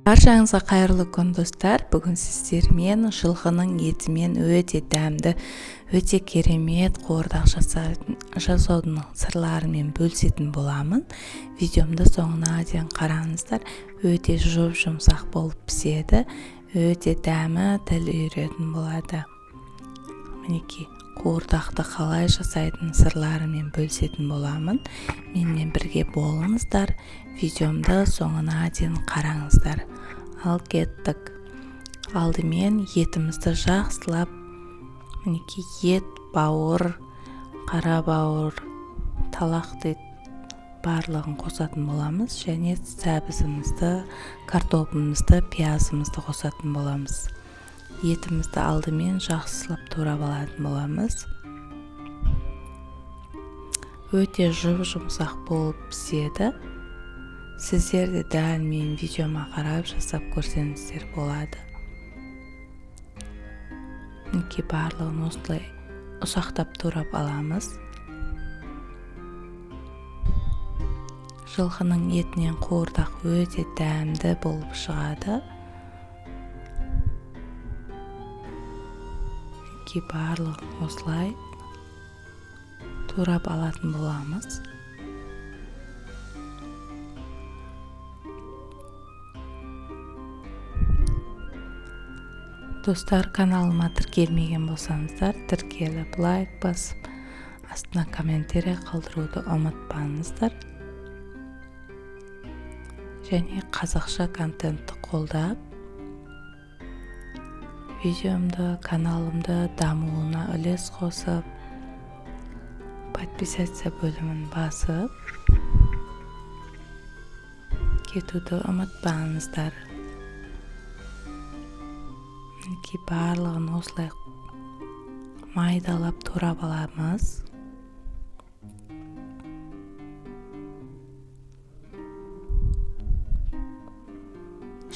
Баршаңызға қайырлы күн достар. Бүгін сіздермен жылқының етімен өте дәмді, өте керемет қуырдақ жасаудың сырларымен бөлісетін боламын. Видеомды соңына дейін қараңыздар. Өте жұмсақ болып піседі. Өте дәмі тіл үйіретін болады. Мінекей, қуырдақты қалай жасайтын сырларымен бөлісетін боламын. Менімен бірге болыңыздар. Видеомды соңына дейін қараңыздар. Ал кеттік. Алдымен етімізді жақсылап, мінекей ет, бауыр, қара бауыр, талақты барлығын қосатын боламыз. Және сәбізімізді, картопымызды, пиязымызды қосатын боламыз. Етімізді алдымен жақсылап турап алатын боламыз. Өте жұмсақ болып піседі. Сіздер де дәл мен видеома қарап жасап көрсеңіздер болады. Мінекей барлығын осылай ұсақтап турап аламыз. Жылқының етінен қуырдақ өте дәмді болып шығады. Мінекей барлығын осылай турап алатын боламыз. Достар, каналыма тіркелмеген болсаңыздар, тіркеліп, лайк басып, астына комментарий қалдыруды ұмытпаңыздар. Және қазақша контентті қолдап, видеомды, каналымды дамуына үлес қосып, подписаться бөлімін басып кетуді ұмытпаңыздар. Мінекей барлығын осылай майдалап турап аламыз.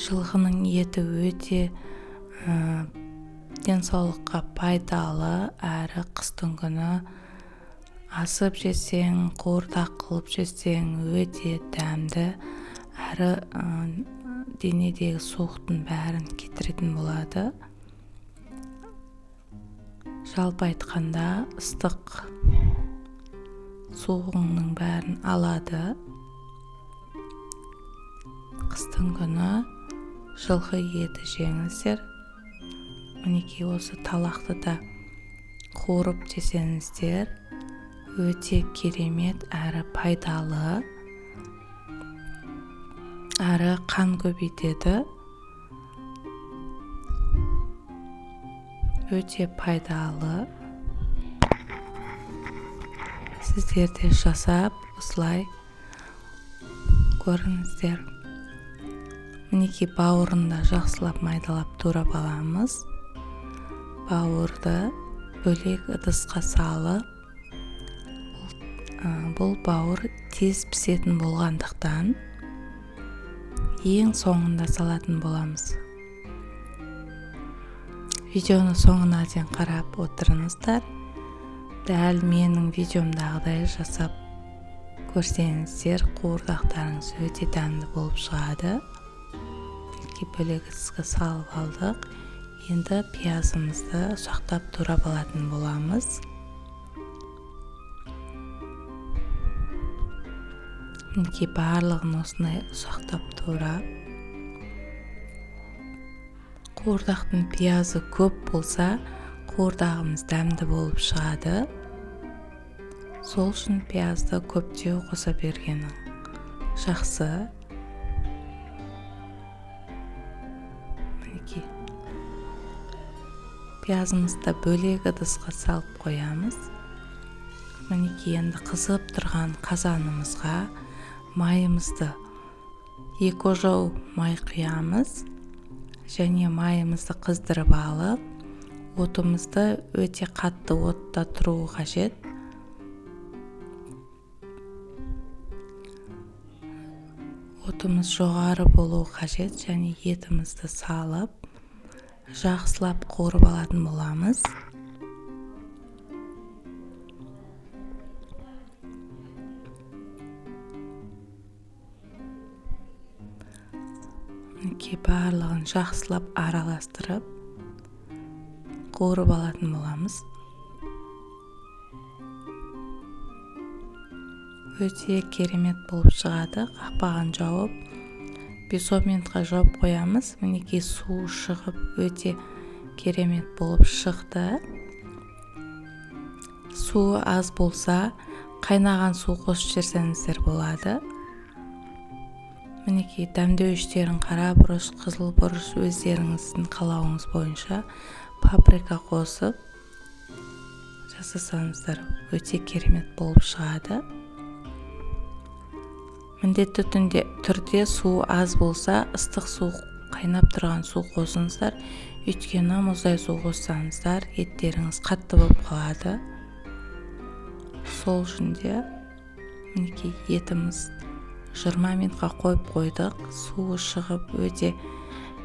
Жылқының еті өте денсаулыққа пайдалы, әрі қыстың күні асып жесең, қуырдақ қылып жесең өте дәмді, әрі денедегі суықтың бәрін кетіретін болады. Жалпы айтқанда ыстық суығының бәрін алады. Қыстың күні жылқы еті жеңіздер. Мінекей осы талақты да қуырып жесеңіздер өте керемет, әрі пайдалы, әрі қан көбейтеді. Өте пайдалы. Сіздер де жасап, осылай көріңіздер. Мінекей бауырында жақсылап майдалап турап аламыз. Бауырды бөлек ыдысқа салып, бұл бауыр тез пісетін болғандықтан ең соңында салатын боламыз. Видеоны соңына дейін қарап отырыңыздар. Дәл менің видеомдағыдай жасап көрсеңіздер, қуырдақтарыңыз өте дәмді болып шығады. Бөлек ыдысқа салып алдық. Енді пиязымызды ұсақтап турап алатын боламыз. Мінекей барлығын осындай ұсақтап турап. Қуырдақтың пиязы көп болса, қуырдағымыз дәмді болып шығады. Сол үшін пиязды көптеу қоса бергені жақсы. Мінекей пиязымызды бөлек ыдысқа салып қоямыз. Мінекей енді қызып тұрған қазанымызға майымызды 2 ожау май құямыз. Және майымызды қыздырып алып, отымызды өте қатты отта тұру қажет. Отымыз жоғары болу қажет. Және етімізді салып, жақсылап қуырып алатын боламыз. мінекей барлығын жақсылап араластырып қуырып алатын боламыз. Өте керемет болып шығады. Қақпағын жауып 5 минутқа жауып қоямыз. Мінекей су шығып өте керемет болып шықты. Су аз болса, қайнаған су қосып жіберсеңіздер болады. Мінекей дәмдеуіштерін қара бұрыш, қызыл бұрыш өздеріңіздің қалауыңыз бойынша паприка қосып жасасаңыздар өте керемет болып шығады. Міндетті түрде су аз болса, ыстық су, қайнап тұрған су қосыңыздар. Өйткені мұздай су қоссаңыздар, еттеріңіз қатты болып қалады. Сол үшін де мінекей етіміз 20 минутқа қойып қойдық. Суы шығып өте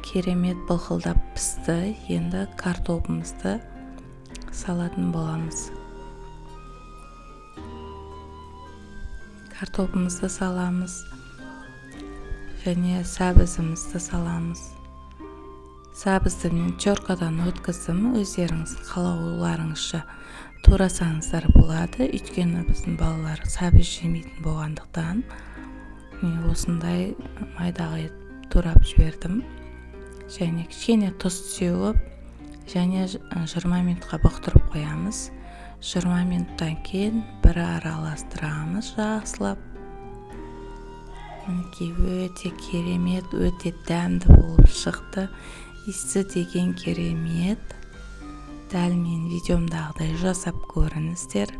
керемет былқылдап пісті. Енді картопымызды салатын боламыз. Картопымызды саламыз және сәбізімізді саламыз. Сәбізді мен чоркадан өткіздім. Өздеріңіз қалауларыңызша турасаңыздар болады. Өйткені біздің балалар сәбіз жемейтін болғандықтан мен осындай майдаға турап жібердім. Және кішкене тұз сеуіп, және 20 минутқа бұқтырып қоямыз. 20 минуттан кейін бір араластырамыз жақсылап. Мінекей өте керемет, өте дәмді болып шықты. Иісі деген керемет. Дәл мен видеомдағыдай жасап көріңіздер.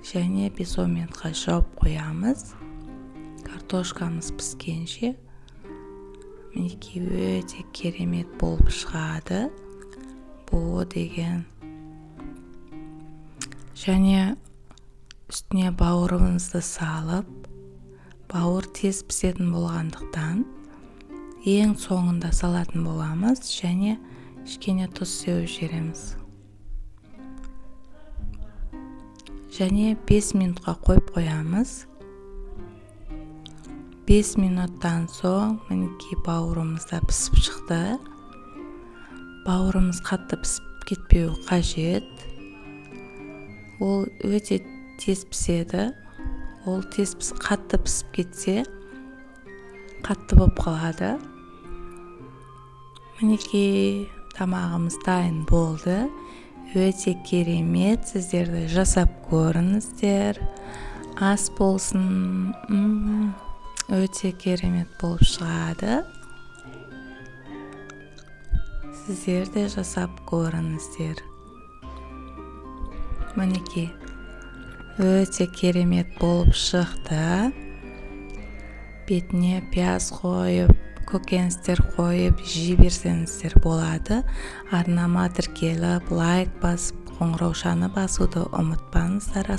Және 5 минутқа жауып қоямыз. Картошкамыз піскенше. Мінекей өте керемет болып шығады. Бұл деген. Және үстіне бауырымызды салып, бауыр тез пісетін болғандықтан ең соңында салатын боламыз. Және кішкене тұз сеуіп жібереміз. Және 5 минутқа қойып қоямыз. 5 минуттан соң мінекей бауырымыз да пісіп шықты. Бауырымыз қатты пісіп кетпеу қажет. Ол өте тез піседі. Ол қатты пісіп кетсе, қатты болып қалады. Мінекей тамағымыз дайын болды. Өте керемет. Сіздерді жасап көріңіздер. Ас болсын. Өте керемет болып шығады. Сіздерді жасап көріңіздер. Мінекей өте керемет болып шықты. Бетіне пияз қойып, көкөністер қойып жіберсеңіздер болады. Арнама тіркеліп, лайк басып, қоңыраушаны басуды ұмытпаңыздар.